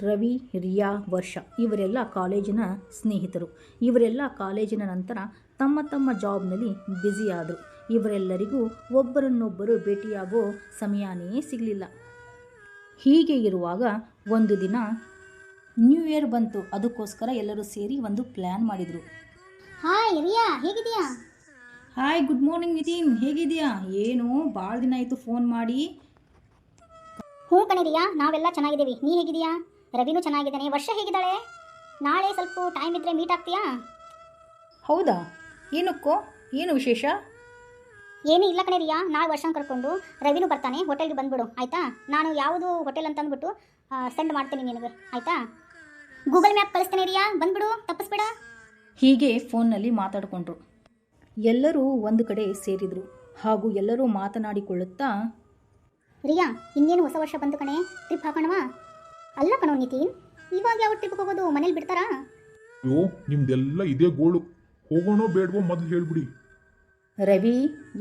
ರವಿ, ರಿಯಾ, ವರ್ಷ ಇವರೆಲ್ಲ ಕಾಲೇಜಿನ ಸ್ನೇಹಿತರು. ಇವರೆಲ್ಲ ಕಾಲೇಜಿನ ನಂತರ ತಮ್ಮ ತಮ್ಮ ಜಾಬ್ನಲ್ಲಿ ಬ್ಯುಸಿಯಾದರು. ಇವರೆಲ್ಲರಿಗೂ ಒಬ್ಬರನ್ನೊಬ್ಬರು ಭೇಟಿಯಾಗೋ ಸಮಯನೇ ಸಿಗಲಿಲ್ಲ. ಹೀಗೆ ಇರುವಾಗ ಒಂದು ದಿನ ನ್ಯೂ ಇಯರ್ ಬಂತು. ಅದಕ್ಕೋಸ್ಕರ ಎಲ್ಲರೂ ಸೇರಿ ಒಂದು ಪ್ಲ್ಯಾನ್ ಮಾಡಿದರು. ಹಾಯ್ ರಿಯಾ, ಹೇಗಿದೆಯಾ? ಹಾಯ್, ಗುಡ್ ಮಾರ್ನಿಂಗ್ ನಿತಿನ್, ಹೇಗಿದೆಯಾ? ಏನು ಭಾಳ ದಿನ ಆಯಿತು ಫೋನ್ ಮಾಡಿ. ಹ್ಞೂ ಕಣೆ ರಿಯಾ, ನಾವೆಲ್ಲ ಚೆನ್ನಾಗಿದ್ದೀವಿ. ನೀ ಹೇಗಿದೆಯಾ? ರವಿನೂ ಚೆನ್ನಾಗಿದ್ದಾನೆ. ವರ್ಷ ಹೇಗಿದ್ದಾಳೆ? ನಾಳೆ ಸ್ವಲ್ಪ ಟೈಮ್ ಇದ್ದರೆ ಮೀಟ್ ಆಗ್ತೀಯಾ? ಹೌದಾ? ಏನಕ್ಕೋ? ಏನು ವಿಶೇಷ? ಏನೂ ಇಲ್ಲ ಕಣೆ ರಿಯಾ, ನಾಳೆ ವರ್ಷನ ಕರ್ಕೊಂಡು ರವಿನೂ ಬರ್ತಾನೆ. ಹೋಟೆಲ್ಗೆ ಬಂದುಬಿಡು ಆಯಿತಾ? ನಾನು ಯಾವುದು ಹೋಟೆಲ್ ಅಂತ ಅಂದ್ಬಿಟ್ಟು ಸೆಂಡ್ ಮಾಡ್ತೀನಿ ನಿನಗೆ, ಆಯಿತಾ? ಗೂಗಲ್ ಮ್ಯಾಪ್ ಕಳಿಸ್ತೇನೆ ರಿಯಾ, ಬಂದುಬಿಡು, ತಪ್ಪಿಸ್ಬೇಡ. ಹೀಗೆ ಫೋನ್ನಲ್ಲಿ ಮಾತಾಡಿಕೊಂಡ್ರು. ಎಲ್ಲರೂ ಒಂದು ಕಡೆ ಸೇರಿದರು ಹಾಗೂ ಎಲ್ಲರೂ ಮಾತನಾಡಿಕೊಳ್ಳುತ್ತಾ, ರಿಯಾ, ಇನ್ನೇನು ಹೊಸ ವರ್ಷ ಬಂತು ಕಣೆ, ಟ್ರಿಪ್ ಹಾಕೋಣವಾ? ಅಲ್ಲ ಕಣೋ ನಿತಿನ್, ಇವಾಗ ಯಾವ ಟ್ರಿಪ್ಗೆ ಹೋಗೋದು? ಮನೇಲಿ ಬಿಡ್ತಾರಾ? ಅಯ್ಯೋ, ನಿಮ್ದೆಲ್ಲ ಇದೇ ಗೋಳು. ಹೋಗೋಣೋ ಬೇಡವೋ ಮೊದಲು ಹೇಳ್ಬಿಡಿ. ರವಿ,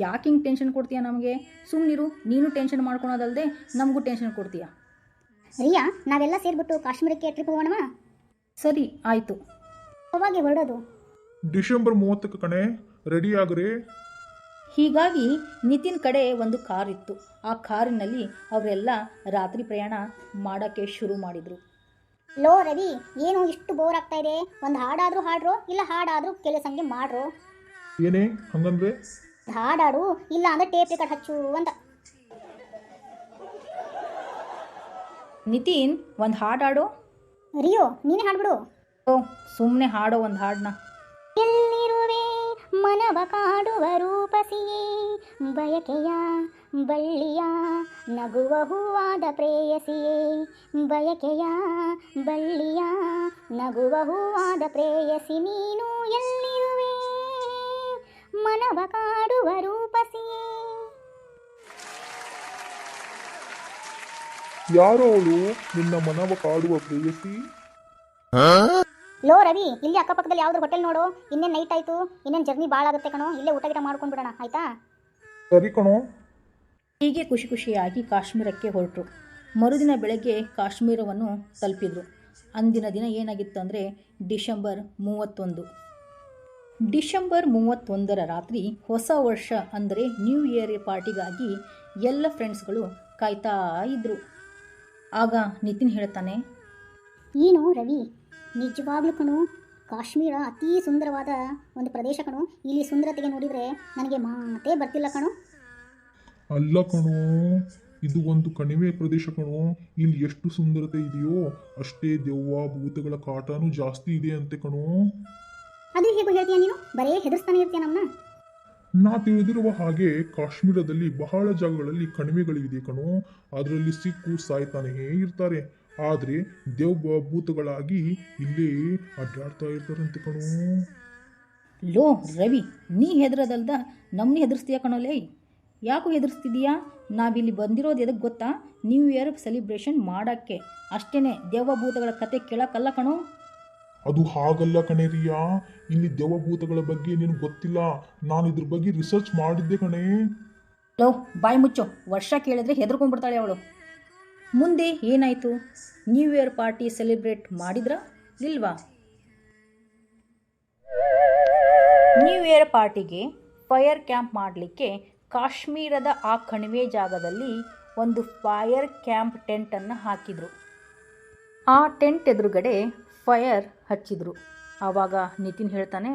ಯಾಕೆ ಹಿಂಗೆ ಟೆನ್ಷನ್ ಕೊಡ್ತೀಯಾ ನಮಗೆ? ಸುಮ್ಮನಿರು, ನೀನು ಟೆನ್ಷನ್ ಮಾಡ್ಕೊಳೋದಲ್ಲದೆ ನಮಗೂ ಟೆನ್ಷನ್ ಕೊಡ್ತೀಯಾ. ರಿಯಾ, ನಾವೆಲ್ಲ ಸೇರಿಬಿಟ್ಟು ಕಾಶ್ಮೀರಕ್ಕೆ ಟ್ರಿಪ್ ಹೋಗೋಣವಾ? ಸರಿ, ಆಯಿತು. ಅವಾಗೆ ಹೊರಡೋದು? ಡಿಸೆಂಬರ್ 30ಕ್ಕೆ ಕಣೆ, ರೆಡಿ ಆಗ್ರಿ. ಹೀಗಾಗಿ ನಿತಿನ್ ಕಡೆ ಒಂದು ಕಾರ್ ಇತ್ತು. ಆ ಕಾರಿನಲ್ಲಿ ಅವರೆಲ್ಲ ರಾತ್ರಿ ಪ್ರಯಾಣ ಮಾಡೋಕ್ಕೆ ಶುರು ಮಾಡಿದರು. ಲೋ ರವಿ, ಏನು ಇಷ್ಟು ಬೋರ್ ಆಗ್ತಾ ಇದೆ? ಒಂದು ಹಾಡಾದರೂ ಹಾಡ್ರೋ, ಇಲ್ಲ ಹಾಡಾದರೂ ಕೆಲಸಂಗೆ ಮಾಡ್ರೋ. ಏನೇ ಹಂಗಂದ್ರೆ? ಹಾಡಾಡು, ಇಲ್ಲ ಅಂದರೆ ಟೇಪ್ ರೆಕಾರ್ಡ್ ಹಚ್ಚು ಅಂತ. ನಿತಿನ್, ಒಂದು ಹಾಡಾಡೋ. ರಿಯೋ, ನೀನೇ ಹಾಡ್ಬಿಡು. ಓ, ಸುಮ್ಮನೆ ಹಾಡೋ ಒಂದು ಹಾಡನ್ನ. ಎಲ್ಲಿರುವೆ ಮನವ ಕಾಡುವ ರೂಪಸಿಯೇ, ಬಯಕೆಯ ಬಳ್ಳಿಯ ನಗುವ ಹೂವಾದ ಪ್ರೇಯಸಿಯೇ, ಬಯಕೆಯ ಬಳ್ಳಿಯ ನಗುವ ಹೂವಾದ ಪ್ರೇಯಸಿ ನೀನು. ಎಲ್ಲಿರುವೆ ಮನವ ಕಾಡುವ ರೂಪಸಿಯೇ. ಯಾರೋ ಅವಳು ನಿನ್ನ ಮನವ ಕಾಡುವ ಪ್ರೇಯಸಿ? ಲೋ ರವಿ, ಇಲ್ಲಿ ಅಕ್ಕಪಕ್ಕದಲ್ಲಿ ಯಾವ್ದು ಹೋಟೆಲ್ ನೋಡು. ಇನ್ನೇನು ನೈಟ್ ಆಯಿತು, ಇನ್ನೇನು ಜರ್ನಿ ಭಾಳ ಆಗುತ್ತೆ ಕಣೋ. ಇಲ್ಲೇ ಊಟ ಗಿಟ ಮಾಡ್ಕೊಂಡ್ಬಿಡೋಣ, ಆಯಿತಾ? ಸರಿ ಕಣೋ. ಹೀಗೆ ಖುಷಿ ಖುಷಿಯಾಗಿ ಕಾಶ್ಮೀರಕ್ಕೆ ಹೊರಟರು. ಮರುದಿನ ಬೆಳಗ್ಗೆ ಕಾಶ್ಮೀರವನ್ನು ತಲುಪಿದರು. ಅಂದಿನ ದಿನ ಏನಾಗಿತ್ತು ಅಂದರೆ ಡಿಸೆಂಬರ್ 31. ಡಿಸೆಂಬರ್ 31ರ ರಾತ್ರಿ ಹೊಸ ವರ್ಷ ಅಂದರೆ ನ್ಯೂ ಇಯರ್ ಪಾರ್ಟಿಗಾಗಿ ಎಲ್ಲ ಫ್ರೆಂಡ್ಸ್ಗಳು ಕಾಯ್ತಾ ಇದ್ದರು. ಆಗ ನಿತಿನ್ ಹೇಳ್ತಾನೆ, ಏನು ರವಿ, ನಿಜವಾಗ್ಲೂ ಕಣೋ, ಕಾಶ್ಮೀರ ಅತೀ ಸುಂದರವಾದ ಒಂದು ಪ್ರದೇಶ ಕಣೋ. ಇಲ್ಲಿ ಸುಂದರತೆಗೆ ನೋಡಿದರೆ ನನಗೆ ಮಾತೇ ಬರ್ತಿಲ್ಲ ಕಣೋ. ಅಲ್ಲ ಕಣೋ, ಇದು ಒಂದು ಕಣಿವೆ ಪ್ರದೇಶ ಕಣೋ. ಇಲ್ಲಿ ಎಷ್ಟು ಸುಂದರತೆ ಇದೆಯೋ ಅಷ್ಟೇ ದೆವ್ವ ಭೂತಗಳ ಕಾಟನೂ ಜಾಸ್ತಿ ಇದೆ ಅಂತೆ ಕಣೋ. ಅದು ಹೇಗೂ ಹೇಳ್ತೀಯ ನೀನು? ಬರೇ ಹೆದರ್ಸ್ತಾನೆ ಇರ್ತೀಯ ನಮ್ಮನ್ನ. ನಾ ತಿಳಿದಿರುವ ಹಾಗೆ ಕಾಶ್ಮೀರದಲ್ಲಿ ಬಹಳ ಜಾಗಗಳಲ್ಲಿ ಕಣಿವೆಗಳಿದೆ ಕಣೋ. ಅದರಲ್ಲಿ ಸಿಕ್ಕು ಸಾಯ್ತಾನೇ ಇರ್ತಾರೆ. ಆದರೆ ದೆವ್ವ ಭೂತಗಳಾಗಿ ಇಲ್ಲೇ ಅಡ್ಡಾಡ್ತಾ ಇರ್ತಾರಂತೆ ಕಣೋ. ಲೋ ರವಿ, ನೀ ಹೆದರೋದಲ್ದ ನಮ್ಮನ್ನ ಹೆದರ್ಸ್ತೀಯ ಕಣೋಲೇ. ಯಾಕೋ ಹೆದರ್ಸ್ತಿದೀಯಾ? ನಾವಿಲ್ಲಿ ಬಂದಿರೋದು ಎದಕ್ಕೆ ಗೊತ್ತಾ? ನ್ಯೂ ಇಯರ್ ಸೆಲಿಬ್ರೇಷನ್ ಮಾಡೋಕ್ಕೆ ಅಷ್ಟೇ, ದೆವ್ವ ಭೂತಗಳ ಕತೆ ಕೇಳೋಕ್ಕಲ್ಲ ಕಣೋ. ಅದು ಹಾಗಲ್ಲ ಕಣೆ ರಿಯಾ, ಇಲ್ಲಿ ದೆವ್ವಭೂತಗಳ ಬಗ್ಗೆ ನಿನಗೆ ಗೊತ್ತಿಲ್ಲ. ನಾನು ಇದ್ರ ಬಗ್ಗೆ ರಿಸರ್ಚ್ ಮಾಡಿದ್ದೆ ಕಣೆ. ಲೋ, ಬಾಯಿ ಮುಚ್ಚೋ. ವರ್ಷ ಕೇಳಿದ್ರೆ ಹೆದರ್ಕೊಂಡ್ಬಿಡ್ತಾಳೆ ಅವಳು. ಮುಂದೆ ಏನಾಯಿತು? ನ್ಯೂ ಇಯರ್ ಪಾರ್ಟಿ ಸೆಲೆಬ್ರೇಟ್ ಮಾಡಿದ್ರಾ ಇಲ್ವಾ? ನ್ಯೂ ಇಯರ್ ಪಾರ್ಟಿಗೆ ಫೈರ್ ಕ್ಯಾಂಪ್ ಮಾಡಲಿಕ್ಕೆ ಕಾಶ್ಮೀರದ ಆ ಕಣಿವೆ ಜಾಗದಲ್ಲಿ ಒಂದು ಫೈರ್ ಕ್ಯಾಂಪ್ ಟೆಂಟನ್ನು ಹಾಕಿದರು. ಆ ಟೆಂಟ್ ಎದುರುಗಡೆ ಫೈರ್ ಹಚ್ಚಿದ್ರು. ಆವಾಗ ನಿತಿನ್ ಹೇಳ್ತಾನೆ,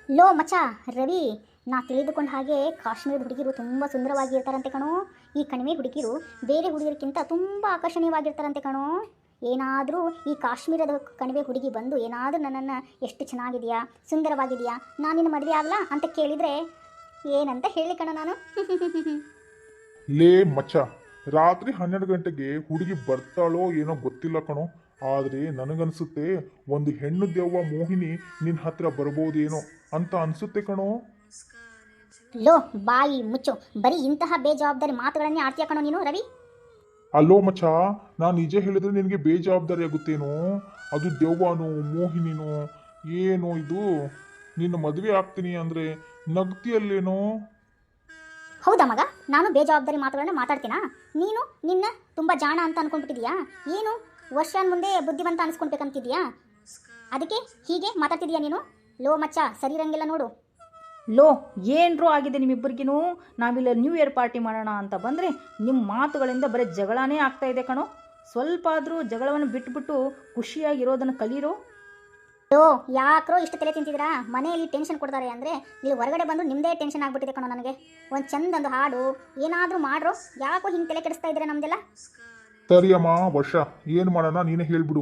ಲೋ ಮಚ್ಚ ರವಿ, ನಾ ತಿಳಿದುಕೊಂಡ ಹಾಗೆ ಕಾಶ್ಮೀರದ ಹುಡುಗಿರು ತುಂಬ ಸುಂದರವಾಗಿರ್ತಾರಂತೆ ಕಣೋ. ಈ ಕಣಿವೆ ಹುಡುಗಿರು ಬೇರೆ ಹುಡುಗರಿಗಿಂತ ತುಂಬ ಆಕರ್ಷಣೀಯವಾಗಿರ್ತಾರಂತೆ ಕಣೋ. ಏನಾದರೂ ಈ ಕಾಶ್ಮೀರದ ಕಣಿವೆ ಹುಡುಗಿ ಬಂದು ಏನಾದರೂ ನನ್ನನ್ನು ಎಷ್ಟು ಚೆನ್ನಾಗಿದೆಯಾ, ಸುಂದರವಾಗಿದೆಯಾ, ನಾನು ನಿನ್ನ ಮದುವೆ ಆಗಲ್ಲ ಅಂತ ಕೇಳಿದರೆ ಏನಂತ ಹೇಳಿ ಕಣೋ ನಾನು. ಲೇ ಮಚ್ಚ, ರಾತ್ರಿ 12 ಗಂಟೆಗೆ ಹುಡುಗಿ ಬರ್ತಾಳೋ ಏನೋ ಗೊತ್ತಿಲ್ಲ ಕಣೋ. ಆದರೆ ನನಗನ್ಸುತ್ತೆ ಒಂದು ಹೆಣ್ಣು ದೆವ್ವ ಮೋಹಿನಿ ನಿನ್ನ ಹತ್ರ ಬರ್ಬೋದೇನೋ ಅಂತ ಅನ್ಸುತ್ತೆ ಕಣೋ. ಲೋ ಬಾಯಿ ಮುಚ್ಚು, ಬರೀ ಇಂತಹ ಬೇಜವಾಬ್ದಾರಿ ಮಾತುಗಳನ್ನೇ ಆಡ್ತೀಯ ಕಣೋ ನೀನು ರವಿ. ಅಲ್ಲೋ ಮಚ್ಚ, ನಾನು ನಿಜ ಹೇಳಿದ್ರೆ ನಿನಗೆ ಬೇಜವಾಬ್ದಾರಿ ಆಗುತ್ತೇನೋ? ಅದು ದೆವ್ವನೋ ಮೋಹಿನಿನೋ ಏನೋ ಇದು? ನಿನ್ನ ಮದುವೆ ಆಗ್ತೀನಿ ಅಂದರೆ ನಗ್ತಿಯಲ್ಲೇನೋ? ಹೌದಾ ಮಗ, ನಾನು ಬೇಜವಾಬ್ದಾರಿ ಮಾತುಗಳನ್ನ ಮಾತಾಡ್ತೀನಾ? ನೀನು ನಿನ್ನ ತುಂಬ ಜಾಣ ಅಂತ ಅನ್ಕೊಂಡ್ಬಿಟ್ಟಿದೀಯಾ? ಏನು ವರ್ಷನ ಮುಂದೆ ಬುದ್ಧಿವಂತ ಅನಿಸ್ಕೊಳ್ಬೇಕಂತಿದ್ಯಾ? ಅದಕ್ಕೆ ಹೀಗೆ ಮಾತಾಡ್ತಿದ್ಯಾ ನೀನು? ಲೋ ಮಚ್ಚ, ಸರಿ ಇರಂಗಿಲ್ಲ ನೋಡು. ಲೋ, ಏನರೂ ಆಗಿದೆ ನಿಮ್ಮಿಬ್ಬರಿಗೂ. ನಾವಿಲ್ಲ ನ್ಯೂ ಇಯರ್ ಪಾರ್ಟಿ ಮಾಡೋಣ ಅಂತ ಬಂದರೆ ನಿಮ್ಮ ಮಾತುಗಳಿಂದ ಬರೀ ಜಗಳನೇ ಆಗ್ತಾ ಇದೆ ಕಣೋ. ಸ್ವಲ್ಪ ಆದರೂ ಜಗಳವನ್ನು ಬಿಟ್ಬಿಟ್ಟು ಖುಷಿಯಾಗಿರೋದನ್ನು ಕಲೀರೋ. ಲೋ, ಯಾಕ್ರೋ ಇಷ್ಟು ತಲೆ ತಿಂತಿದ್ದೀರಾ? ಮನೆಯಲ್ಲಿ ಟೆನ್ಷನ್ ಕೊಡ್ತಾರೆ ಅಂದರೆ ಇಲ್ಲಿ ಹೊರಗಡೆ ಬಂದು ನಿಮ್ಮದೇ ಟೆನ್ಷನ್ ಆಗ್ಬಿಟ್ಟಿದೆ ಕಣೋ ನನಗೆ. ಒಂದು ಚಂದೊಂದು ಹಾಡು ಏನಾದರೂ ಮಾಡ್ರೋ. ಯಾಕೋ ಹಿಂಗೆ ತಲೆ ಕೆಡಿಸ್ತಾ ಇದ್ದೀರಾ ನಮ್ದೆಲ್ಲ? ಸರಿಯಮ್ಮ ವರ್ಷ, ಏನು ಮಾಡೋಣ ನೀನೇ ಹೇಳ್ಬಿಡು.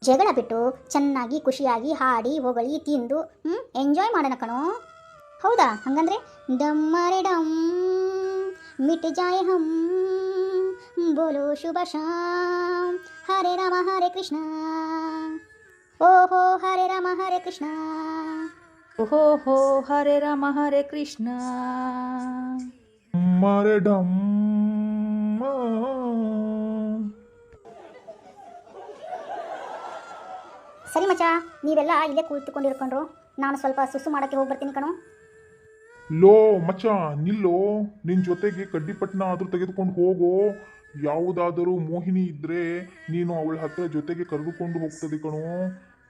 ಜಗಳ ಬಿಟ್ಟು ಚೆನ್ನಾಗಿ ಖುಷಿಯಾಗಿ ಹಾಡಿ ಹೊಗಳಿ ತಿಂದು ಎಂಜಾಯ್ ಮಾಡೋಣ ಕಣೋ. ಹೌದಾ? ಹಂಗಂದ್ರೆ ಡಮ್ಮರೆ ಡಮ್ ಮಿಟ್ ಜಾಯ್ ಹಮ್ ಬೋಲೋ ಶುಭ ಶಾಮ್ ಹರೇ ರಾಮ ಹರೇ ಕೃಷ್ಣ ಓಹೋ ಹರೇ ರಾಮ ಹರೇ ಕೃಷ್ಣ. ಓಹೋ ಹೋ ಹರೇ ರಾಮ ಹರೇ ಕೃಷ್ಣ. ಮರೆ ಡಮ್. ಸರಿ ಮಚ್ಚ, ನೀವೆಲ್ಲ ಇಲ್ಲೇ ಕೂತ್ಕೊಂಡಿರ್ಕೊಂಡ್ರು. ನಾನು ಸ್ವಲ್ಪ ಸುಸು ಮಾಡೋಕ್ಕೆ ಹೋಗಿ ಬರ್ತೀನಿ ಕಣೋ. ಲೋ ಮಚ್ಚ ನಿಲ್ಲೋ, ನಿನ್ನ ಜೊತೆಗೆ ಕಡ್ಡಿಪಟ್ಟಣ ಆದರೂ ತೆಗೆದುಕೊಂಡು ಹೋಗೋ. ಯಾವುದಾದರೂ ಮೋಹಿನಿ ಇದ್ದರೆ ನೀನು ಅವಳ ಹತ್ರ ಜೊತೆಗೆ ಕರೆದುಕೊಂಡು ಹೋಗ್ತದೆ ಕಣೋ.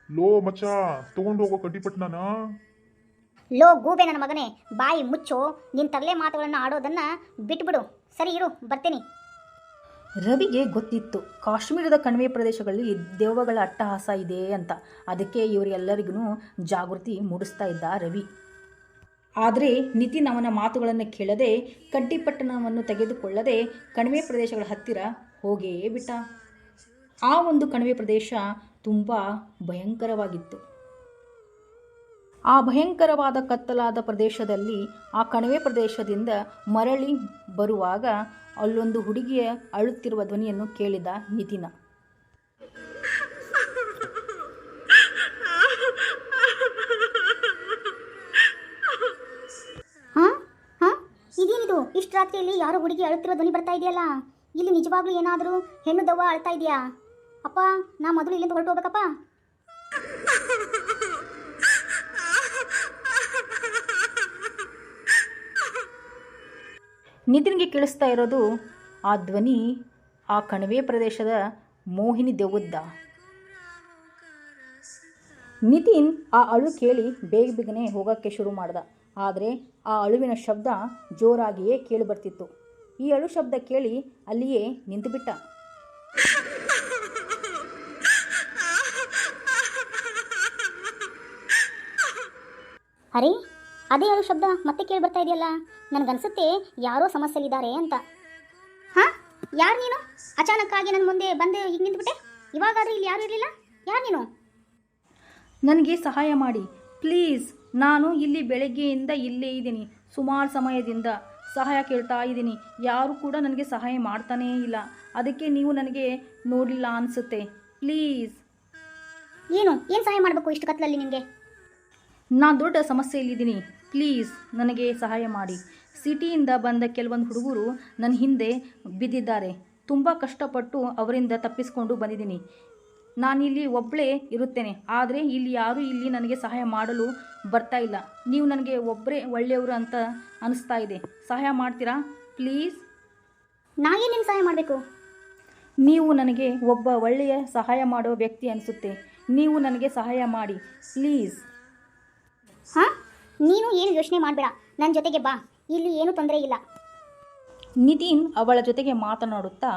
ಲೋ ಮಚ್ಚ, ತಗೊಂಡು ಹೋಗೋ ಕಡ್ಡಿಪಟ್ಟಣನ. ಲೋ ಗೂಬೆ ನನ್ನ ಮಗನೇ, ಬಾಯಿ ಮುಚ್ಚೋ. ನಿನ್ನ ತರಲೆ ಮಾತುಗಳನ್ನು ಆಡೋದನ್ನು ಬಿಟ್ಬಿಡು. ಸರಿ ಇರು, ಬರ್ತೀನಿ. ರವಿಗೆ ಗೊತ್ತಿತ್ತು ಕಾಶ್ಮೀರದ ಕಣಿವೆ ಪ್ರದೇಶಗಳಲ್ಲಿ ದೆವ್ವಗಳ ಅಟ್ಟಹಾಸ ಇದೆ ಅಂತ. ಅದಕ್ಕೆ ಇವರೆಲ್ಲರಿಗೂ ಜಾಗೃತಿ ಮೂಡಿಸ್ತಾ ಇದ್ದ ರವಿ. ಆದರೆ ನಿತಿನ್ ಅವನ ಮಾತುಗಳನ್ನು ಕೇಳದೆ ಕಡ್ಡಿಪಟ್ಟಣವನ್ನು ತೆಗೆದುಕೊಳ್ಳದೆ ಕಣಿವೆ ಪ್ರದೇಶಗಳ ಹತ್ತಿರ ಹೋಗೇ ಬಿಟ್ಟ. ಆ ಒಂದು ಕಣಿವೆ ಪ್ರದೇಶ ತುಂಬ ಭಯಂಕರವಾಗಿತ್ತು. ಆ ಭಯಂಕರವಾದ ಕತ್ತಲಾದ ಪ್ರದೇಶದಲ್ಲಿ ಆ ಕಣಿವೆ ಪ್ರದೇಶದಿಂದ ಮರಳಿ ಬರುವಾಗ ಅಲ್ಲೊಂದು ಹುಡುಗಿಯ ಅಳುತ್ತಿರುವ ಧ್ವನಿಯನ್ನು ಕೇಳಿದ ನಿತಿನ. ಇದೇನಿದು? ಇಷ್ಟು ರಾತ್ರಿಯಲ್ಲಿ ಯಾರೋ ಹುಡುಗಿ ಅಳುತ್ತಿರೋ ಧ್ವನಿ ಬರ್ತಾ ಇದೆಯಲ್ಲ. ಇಲ್ಲಿ ನಿಜವಾಗ್ಲೂ ಏನಾದರೂ ಹೆಣ್ಣು ದವ್ವ ಅಳ್ತಾ ಇದೆಯಾ? ಅಪ್ಪ, ನಾ ಮೊದಲು ಇಲ್ಲಿಂದ ಹೊರಟು ಹೋಗ್ಬೇಕಪ್ಪ. ನಿತಿನ್ಗೆ ಕೇಳಿಸ್ತಾ ಇರೋದು ಆ ಧ್ವನಿ ಆ ಕಣಿವೆ ಪ್ರದೇಶದ ಮೋಹಿನಿ ದೆವ್ವದ್ದ. ನಿತಿನ್ ಆ ಅಳು ಕೇಳಿ ಬೇಗನೆ ಹೋಗೋಕ್ಕೆ ಶುರು ಮಾಡ್ದ. ಆದರೆ ಆ ಅಳುವಿನ ಶಬ್ದ ಜೋರಾಗಿಯೇ ಕೇಳಿ ಬರ್ತಿತ್ತು. ಈ ಅಳು ಶಬ್ದ ಕೇಳಿ ಅಲ್ಲಿಯೇ ನಿಂತುಬಿಟ್ಟ. ಅರೆ, ಅದೇ ಅಳು ಶಬ್ದ ಮತ್ತೆ ಕೇಳಿ ಬರ್ತಾ ಇದೆಯಲ್ಲ. ನನಗನ್ಸುತ್ತೆ ಯಾರೋ ಸಮಸ್ಯೆಲಿದ್ದಾರೆ ಅಂತ. ಹಾಂ, ಯಾರು ನೀನು? ಅಚಾನಕ್ಕಾಗಿ ನನ್ನ ಮುಂದೆ ಬಂದು ಈಗ ನಿಂತುಬಿಟ್ಟೆ. ಇವಾಗಾದರೂ ಇಲ್ಲಿ ಯಾರು ಇರಲಿಲ್ಲ. ಯಾರು ನೀನು? ನನಗೆ ಸಹಾಯ ಮಾಡಿ ಪ್ಲೀಸ್. ನಾನು ಇಲ್ಲಿ ಬೆಳಗ್ಗೆಯಿಂದ ಇಲ್ಲೇ ಇದ್ದೀನಿ. ಸುಮಾರು ಸಮಯದಿಂದ ಸಹಾಯ ಕೇಳ್ತಾ ಇದ್ದೀನಿ. ಯಾರೂ ಕೂಡ ನನಗೆ ಸಹಾಯ ಮಾಡ್ತಾನೇ ಇಲ್ಲ. ಅದಕ್ಕೆ ನೀವು ನನಗೆ ನೋಡಲಿಲ್ಲ ಅನಿಸುತ್ತೆ. ಪ್ಲೀಸ್. ಏನು ಸಹಾಯ ಮಾಡಬೇಕು ಇಷ್ಟು ಕತ್ಲಲ್ಲಿ ನಿಮಗೆ? ನಾನು ದೊಡ್ಡ ಸಮಸ್ಯೆಯಲ್ಲಿದ್ದೀನಿ. ಪ್ಲೀಸ್ ನನಗೆ ಸಹಾಯ ಮಾಡಿ. ಸಿಟಿಯಿಂದ ಬಂದ ಕೆಲವೊಂದು ಹುಡುಗರು ನನ್ನ ಹಿಂದೆ ಬಿದ್ದಿದ್ದಾರೆ. ತುಂಬ ಕಷ್ಟಪಟ್ಟು ಅವರಿಂದ ತಪ್ಪಿಸ್ಕೊಂಡು ಬಂದಿದ್ದೀನಿ. ನಾನಿಲ್ಲಿ ಒಬ್ಬಳೇ ಇರುತ್ತೇನೆ. ಆದರೆ ಇಲ್ಲಿ ಯಾರೂ ಇಲ್ಲಿ ನನಗೆ ಸಹಾಯ ಮಾಡಲು ಬರ್ತಾ ಇಲ್ಲ. ನೀವು ನನಗೆ ಒಬ್ಬರೇ ಒಳ್ಳೆಯವರು ಅಂತ ಅನಿಸ್ತಾ ಇದೆ. ಸಹಾಯ ಮಾಡ್ತೀರಾ ಪ್ಲೀಸ್? ನಾನೇ ನಿನ್ನ ಸಹಾಯ ಮಾಡಬೇಕು? ನೀವು ನನಗೆ ಒಬ್ಬ ಒಳ್ಳೆಯ ಸಹಾಯ ಮಾಡೋ ವ್ಯಕ್ತಿ ಅನಿಸುತ್ತೆ. ನೀವು ನನಗೆ ಸಹಾಯ ಮಾಡಿ ಪ್ಲೀಸ್. ಹಾಂ, ನೀನು ಏನು ಯೋಚನೆ ಮಾಡಬೇಡ. ನನ್ನ ಜೊತೆಗೆ ಬಾ. ಇಲ್ಲಿ ಏನೂ ತೊಂದರೆ ಇಲ್ಲ. ನಿತಿನ್ ಅವಳ ಜೊತೆಗೆ ಮಾತನಾಡುತ್ತಾ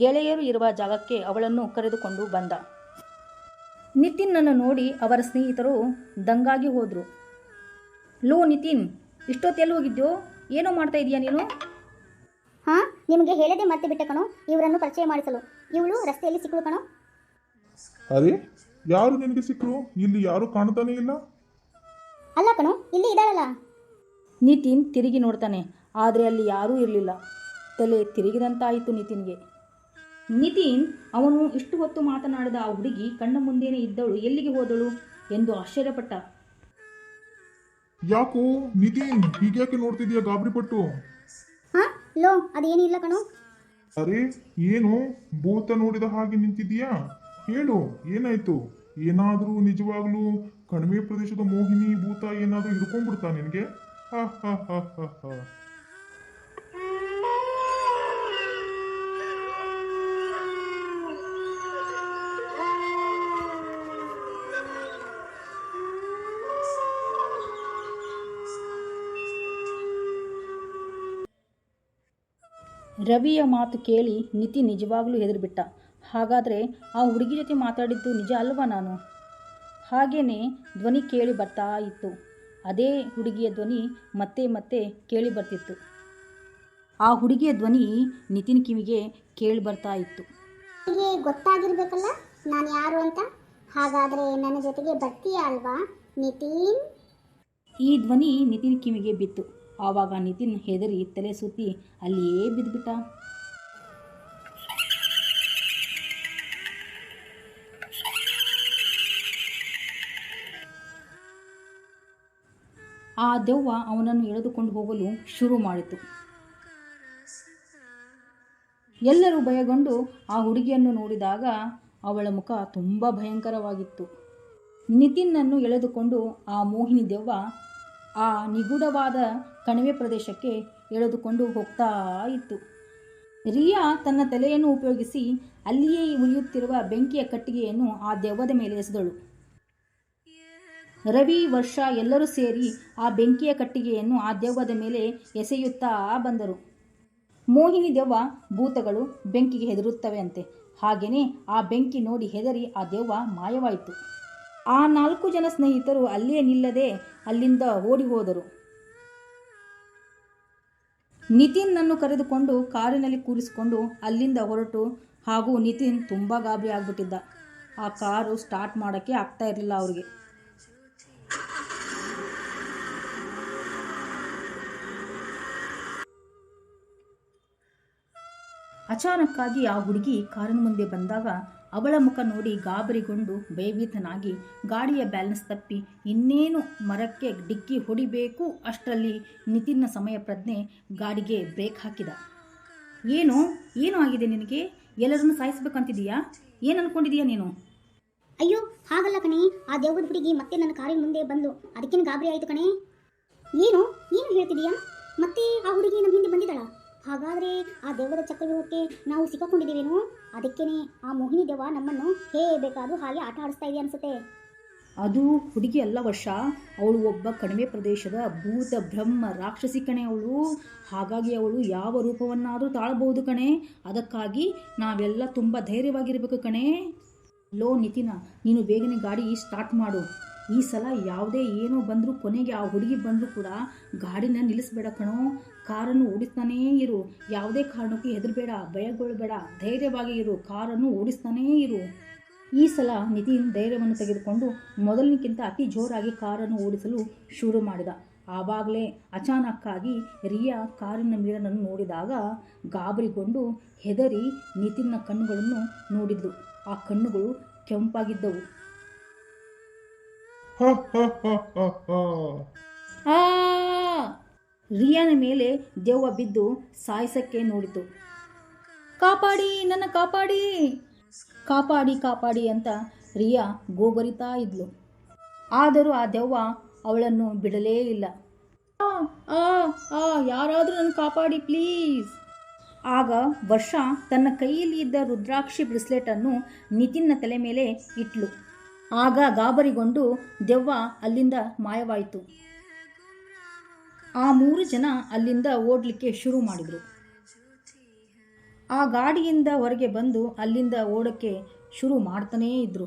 ಗೆಳೆಯರು ಇರುವ ಜಾಗಕ್ಕೆ ಅವಳನ್ನು ಕರೆದುಕೊಂಡು ಬಂದ. ನಿತಿನ್ನನ್ನು ನೋಡಿ ಅವರ ಸ್ನೇಹಿತರು ದಂಗಾಗಿ ಹೋದರು. ಲೋ ನಿತಿನ್, ಇಷ್ಟೊತ್ತೆಲ್ಲಿ ಹೋಗಿದ್ಯೋ? ಏನೋ ಮಾಡ್ತಾ ಇದೀಯಾ ನೀನು? ಹಾಂ, ನಿಮಗೆ ಹೇಳದೆ ಮತ್ತೆ ಬಿಟ್ಟೆ ಕಣೋ. ಇವರನ್ನು ಪರಿಚಯ ಮಾಡಿಸಲು. ಇವಳು ರಸ್ತೆಯಲ್ಲಿ ಸಿಕ್ಕಳು ಕಣೋ. ಅರೆ, ಯಾರು ನಿನಗೆ ಸಿಕ್ಕರು? ಇಲ್ಲಿ ಯಾರು ಕಾಣ್ತಾನೆ ಇಲ್ಲ. ಅಲ್ಲ ಕಣೋ, ಇಲ್ಲಿ ಇದ್ದಾಳಲ್ಲ. ನಿತಿನ್ ತಿರುಗಿ ನೋಡ್ತಾನೆ. ಆದರೆ ಅಲ್ಲಿ ಯಾರೂ ಇರಲಿಲ್ಲ. ತಲೆ ತಿರುಗಿದಂತಾಯಿತು ನಿತಿನ್ಗೆ. ನಿತಿನ್ ಅವನು ಇಷ್ಟು ಹೊತ್ತು ಮಾತನಾಡಿದ ಆ ಹುಡುಗಿ ಕಣ್ಣ ಮುಂದೆನೇ ಇದ್ದವಳು ಎಲ್ಲಿಗೆ ಹೋದಳು ಎಂದು ಆಶ್ಚರ್ಯಪಟ್ಟ. ಯಾಕೋ ನಿತಿನ್, ಹೀಗ್ಯಾಕೆ ನೋಡ್ತಿದ್ಯಾ ಗಾಬರಿ ಪಟ್ಟು? ಹಾಂ, ಲೋ ಅದೇನಿಲ್ಲ ಕಣೋ. ಅರೆ, ಏನು ಭೂತ ನೋಡಿದ ಹಾಗೆ ನಿಂತಿದ್ಯಾ? ಹೇಳು, ಏನಾಯ್ತು? ಏನಾದರೂ ನಿಜವಾಗ್ಲೂ ಕಣಿವೆ ಪ್ರದೇಶದ ಮೋಹಿನಿ ಭೂತ ಏನಾದರೂ ಹಿಡ್ಕೊಂಡ್ಬಿಡ್ತಾ ನಿನಗೆ? ಹಾ ಹಾ ಹಾ ಹಾ ಹಾ. ರವಿಯ ಮಾತು ಕೇಳಿ ನಿತಿನ್ ನಿಜವಾಗ್ಲೂ ಹೆದರಿಬಿಟ್ಟ. ಹಾಗಾದರೆ ಆ ಹುಡುಗಿ ಜೊತೆ ಮಾತಾಡಿದ್ದು ನಿಜ ಅಲ್ವಾ ನಾನು? ಹಾಗೇನೆ ಧ್ವನಿ ಕೇಳಿ ಬರ್ತಾ ಇತ್ತು. ಅದೇ ಹುಡುಗಿಯ ಧ್ವನಿ ಮತ್ತೆ ಮತ್ತೆ ಕೇಳಿ ಬರ್ತಿತ್ತು. ಆ ಹುಡುಗಿಯ ಧ್ವನಿ ನಿತಿನ್ ಕಿವಿಗೆ ಕೇಳಿ ಬರ್ತಾ ಇತ್ತು. ನಿಮಗೆ ಗೊತ್ತಾಗಿರ್ಬೇಕಲ್ಲ ನಾನು ಯಾರು ಅಂತ. ಹಾಗಾದರೆ ನನ್ನ ಜೊತೆಗೆ ಬರ್ತೀಯಾ ಅಲ್ವಾ ನಿತಿನ್? ಈ ಧ್ವನಿ ನಿತಿನ್ ಕಿವಿಗೆ ಬಿತ್ತು. ಆವಾಗ ನಿತಿನ್ ಹೆದರಿ ತಲೆ ಸುತ್ತಿ ಅಲ್ಲಿಯೇ ಬಿದ್ದುಬಿಟ್ಟ. ಆ ದೆವ್ವ ಅವನನ್ನು ಎಳೆದುಕೊಂಡು ಹೋಗಲು ಶುರು ಮಾಡಿತು. ಎಲ್ಲರೂ ಭಯಗೊಂಡು ಆ ಹುಡುಗಿಯನ್ನು ನೋಡಿದಾಗ ಅವಳ ಮುಖ ತುಂಬ ಭಯಂಕರವಾಗಿತ್ತು. ನಿತಿನ್ನನ್ನು ಎಳೆದುಕೊಂಡು ಆ ಮೋಹಿನಿ ದೆವ್ವ ಆ ನಿಗೂಢವಾದ ಕಣಿವೆ ಪ್ರದೇಶಕ್ಕೆ ಎಳೆದುಕೊಂಡು ಹೋಗ್ತಾ ಇತ್ತು. ರಿಯಾ ತನ್ನ ತಲೆಯನ್ನು ಉಪಯೋಗಿಸಿ ಅಲ್ಲಿಯೇ ಉರಿಯುತ್ತಿರುವ ಬೆಂಕಿಯ ಕಟ್ಟಿಗೆಯನ್ನು ಆ ದೆವ್ವದ ಮೇಲೆ ಎಸೆದಳು. ರವಿ, ವರ್ಷ ಎಲ್ಲರೂ ಸೇರಿ ಆ ಬೆಂಕಿಯ ಕಟ್ಟಿಗೆಯನ್ನು ಆ ದೆವ್ವದ ಮೇಲೆ ಎಸೆಯುತ್ತಾ ಬಂದರು. ಮೋಹಿನಿ ದೆವ್ವ, ಭೂತಗಳು ಬೆಂಕಿಗೆ ಹೆದರುತ್ತವೆ ಅಂತೆ. ಹಾಗೆಯೇ ಆ ಬೆಂಕಿ ನೋಡಿ ಹೆದರಿ ಆ ದೆವ್ವ ಮಾಯವಾಯಿತು. ಆ 4 ಜನ ಸ್ನೇಹಿತರು ಅಲ್ಲೇ ನಿಲ್ಲದೆ ಅಲ್ಲಿಂದ ಓಡಿ ಹೋದರು. ನಿತಿನ್ನನ್ನು ಕರೆದುಕೊಂಡು ಕಾರಿನಲ್ಲಿ ಕೂರಿಸಿಕೊಂಡು ಅಲ್ಲಿಂದ ಹೊರಟು. ಹಾಗೂ ನಿತಿನ್ ತುಂಬ ಗಾಬರಿ ಆಗಿಬಿಟ್ಟಿದ್ದ. ಆ ಕಾರು ಸ್ಟಾರ್ಟ್ ಮಾಡೋಕ್ಕೆ ಆಗ್ತಾ ಇರಲಿಲ್ಲ ಅವ್ರಿಗೆ. ಅಚಾನಕ್ಕಾಗಿ ಆ ಹುಡುಗಿ ಕಾರಿನ ಮುಂದೆ ಬಂದಾಗ ಅವಳ ಮುಖ ನೋಡಿ ಗಾಬರಿಗೊಂಡು ಭಯಭೀತನಾಗಿ ಗಾಡಿಯ ಬ್ಯಾಲೆನ್ಸ್ ತಪ್ಪಿ ಇನ್ನೇನು ಮರಕ್ಕೆ ಡಿಕ್ಕಿ ಹೊಡಿಬೇಕು ಅಷ್ಟರಲ್ಲಿ ನಿತಿನ್ನ ಸಮಯ ಪ್ರಜ್ಞೆ ಗಾಡಿಗೆ ಬ್ರೇಕ್ ಹಾಕಿದ. ಏನು ಆಗಿದೆ ನಿನಗೆ? ಎಲ್ಲರನ್ನು ಸಾಯಿಸಬೇಕಂತಿದೀಯಾ? ಏನು ಅನ್ಕೊಂಡಿದೀಯಾ ನೀನು? ಅಯ್ಯೋ ಹಾಗಲ್ಲ ಕಣೆ, ಆ ದೆವ್ವದ ಹುಡುಗಿ ಮತ್ತೆ ನನ್ನ ಕಾರಿನ ಮುಂದೆ ಬಂದು ಅದಕ್ಕೇನು ಗಾಬರಿ ಆಯಿತು ಕಣೆ. ಏನು ಹೇಳ್ತಿದೀಯಾ? ಮತ್ತೆ ಆ ಹುಡುಗಿ ನಮ್ಮ ಹಿಂದೆ ಬಂದಿದ್ದಾಳ? ಹಾಗಾದರೆ ಆ ದೆವ್ವದ ಚಕ್ರವ್ಯೂಹಕ್ಕೆ ನಾವು ಸಿಕ್ಕಾಕೊಂಡಿದ್ದೀವೇನು? ಅದಕ್ಕೇನೆ ಆ ಮೋಹಿನಿ ದೆವ್ವ ನಮ್ಮನ್ನು ಬೇಕಾದರೂ ಹಾಗೆ ಆಟ ಆಡಿಸ್ತಾ ಇದೆ ಅನಿಸುತ್ತೆ. ಅದು ಹುಡುಗಿ ಅಲ್ಲ ವರ್ಷ, ಅವಳು ಒಬ್ಬ ಕಣಿವೆ ಪ್ರದೇಶದ ಭೂತ ಬ್ರಹ್ಮ ರಾಕ್ಷಸಿ ಕಣೆ ಅವಳು. ಹಾಗಾಗಿ ಅವಳು ಯಾವ ರೂಪವನ್ನಾದರೂ ತಾಳಬಹುದು ಕಣೆ. ಅದಕ್ಕಾಗಿ ನಾವೆಲ್ಲ ತುಂಬ ಧೈರ್ಯವಾಗಿರಬೇಕು ಕಣೆ. ಲೋ ನಿತಿನ, ನೀನು ಬೇಗನೆ ಗಾಡಿ ಸ್ಟಾರ್ಟ್ ಮಾಡು. ಈ ಸಲ ಯಾವುದೇ ಏನೋ ಬಂದರೂ ಕೊನೆಗೆ ಆ ಹುಡುಗಿ ಬಂದರೂ ಕೂಡ ಗಾಡಿನ ನಿಲ್ಲಿಸಬೇಡ ಕಣೋ. ಕಾರನ್ನು ಓಡಿಸ್ತಾನೇ ಇರು. ಯಾವುದೇ ಕಾರಣಕ್ಕೂ ಹೆದರಬೇಡ, ಭಯಗೊಳ್ಳಬೇಡ, ಧೈರ್ಯವಾಗಿ ಇರು. ಕಾರನ್ನು ಓಡಿಸ್ತಾನೇ ಇರು. ಈ ಸಲ ನಿತಿನ್ ಧೈರ್ಯವನ್ನು ತೆಗೆದುಕೊಂಡು ಮೊದಲಿನಕ್ಕಿಂತ ಅತಿ ಜೋರಾಗಿ ಕಾರನ್ನು ಓಡಿಸಲು ಶುರು ಮಾಡಿದ. ಆವಾಗಲೇ ಅಚಾನಕ್ಕಾಗಿ ರಿಯಾ ಕಾರಿನ ಮಿರರನ್ನು ನೋಡಿದಾಗ ಗಾಬರಿಗೊಂಡು ಹೆದರಿ ನಿತಿನ್ನ ಕಣ್ಣುಗಳನ್ನು ನೋಡಿದ್ಲು. ಆ ಕಣ್ಣುಗಳು ಕೆಂಪಾಗಿದ್ದವು. ರಿಯಾನ ಮೇಲೆ ದೆವ್ವ ಬಿದ್ದು ಸಾಯಿಸಕ್ಕೆ ನೋಡಿತು. ಕಾಪಾಡಿ, ನನ್ನ ಕಾಪಾಡಿ, ಕಾಪಾಡಿ ಕಾಪಾಡಿ ಅಂತ ರಿಯಾ ಗೋಗರಿತಾ ಇದ್ಲು. ಆದರೂ ಆ ದೆವ್ವ ಅವಳನ್ನು ಬಿಡಲೇ ಇಲ್ಲ. ಯಾರಾದರೂ ನನ್ನ ಕಾಪಾಡಿ ಪ್ಲೀಸ್. ಆಗ ವರ್ಷ ತನ್ನ ಕೈಯಲ್ಲಿ ಇದ್ದ ರುದ್ರಾಕ್ಷಿ ಬ್ರಿಸ್ಲೆಟನ್ನು ನಿತಿನ್ನ ತಲೆ ಮೇಲೆ ಇಟ್ಲು. ಆಗ ಗಾಬರಿಗೊಂಡು ದೆವ್ವ ಅಲ್ಲಿಂದ ಮಾಯವಾಯಿತು. ಆ 3 ಜನ ಅಲ್ಲಿಂದ ಓಡಲಿಕ್ಕೆ ಶುರು ಮಾಡಿದರು. ಆ ಗಾಡಿಯಿಂದ ಹೊರಗೆ ಬಂದು ಅಲ್ಲಿಂದ ಓಡೋಕ್ಕೆ ಶುರು ಮಾಡ್ತಾನೇ ಇದ್ರು.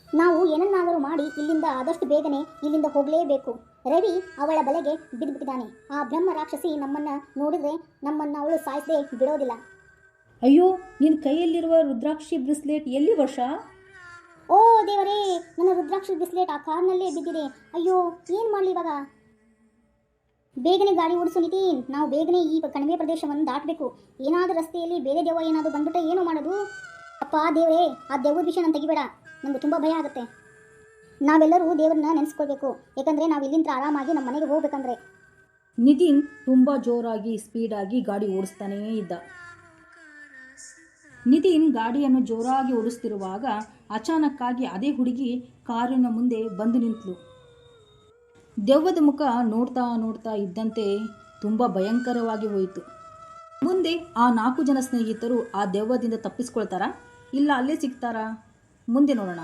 ನಾವು ಏನನ್ನಾದರೂ ಮಾಡಿ ಇಲ್ಲಿಂದ ಆದಷ್ಟು ಬೇಗನೆ ಇಲ್ಲಿಂದ ಹೋಗಲೇಬೇಕು. ರವಿ ಅವಳ ಬಲೆಗೆ ಬಿದ್ದುಬಿಟ್ಟಿದ್ದಾನೆ. ಆ ಬ್ರಹ್ಮ ರಾಕ್ಷಸಿ ನಮ್ಮನ್ನು ನೋಡಿದರೆ ನಮ್ಮನ್ನು ಅವಳು ಸಾಯಿಸದೆ ಬಿಡೋದಿಲ್ಲ. ಅಯ್ಯೋ, ನಿನ್ನ ಕೈಯಲ್ಲಿರುವ ರುದ್ರಾಕ್ಷಿ ಬ್ರಿಸ್ಲೆಟ್ ಎಲ್ಲಿ ವರ್ಷ? ಓ ದೇವರೇ, ನನ್ನ ರುದ್ರಾಕ್ಷಿ ಬ್ರಿಸ್ಲೆಟ್ ಆ ಕಾರ್ನಲ್ಲೇ ಬಿದ್ದಿದೆ. ಅಯ್ಯೋ, ಏನು ಮಾಡಲಿ ಇವಾಗ? ಬೇಗನೆ ಗಾಡಿ ಓಡಿಸು ನಿತಿನ್. ನಾವು ಬೇಗನೆ ಈ ಕಣಿವೆ ಪ್ರದೇಶವನ್ನು ದಾಟಬೇಕು. ಏನಾದರೂ ರಸ್ತೆಯಲ್ಲಿ ಬೇರೆ ದೆವ್ವ ಏನಾದರೂ ಬಂದ್ಬಿಟ್ರೆ ಏನು ಮಾಡೋದು? ಅಪ್ಪ ದೇವರೇ, ಆ ದೆವ್ವದ ವಿಷಯ ನಾನು ತೆಗಿಬೇಡ. ನನಗೆ ತುಂಬ ಭಯ ಆಗುತ್ತೆ. ನಾವೆಲ್ಲರೂ ದೇವರನ್ನ ನೆನೆಸ್ಕೊಳ್ಬೇಕು. ಯಾಕಂದರೆ ನಾವು ಇಲ್ಲಿಂದ ಆರಾಮಾಗಿ ನಮ್ಮ ಮನೆಗೆ ಹೋಗ್ಬೇಕಂದ್ರೆ. ನಿತಿನ್ ತುಂಬ ಜೋರಾಗಿ ಸ್ಪೀಡಾಗಿ ಗಾಡಿ ಓಡಿಸ್ತಾನೇ ಇದ್ದ. ನಿತಿನ್ ಗಾಡಿಯನ್ನು ಜೋರಾಗಿ ಓಡಿಸ್ತಿರುವಾಗ ಅಚಾನಕ್ಕಾಗಿ ಅದೇ ಹುಡುಗಿ ಕಾರಿನ ಮುಂದೆ ಬಂದು ನಿಂತಳು. ದೆವ್ವದ ಮುಖ ನೋಡ್ತಾ ಇದ್ದಂತೆ ತುಂಬ ಭಯಂಕರವಾಗಿ ಹೋಯಿತು. ಮುಂದೆ ಆ 4 ಜನ ಸ್ನೇಹಿತರು ಆ ದೆವ್ವದಿಂದ ತಪ್ಪಿಸ್ಕೊಳ್ತಾರಾ ಇಲ್ಲ ಅಲ್ಲೇ ಸಿಗ್ತಾರಾ? ಮುಂದೆ ನೋಡೋಣ.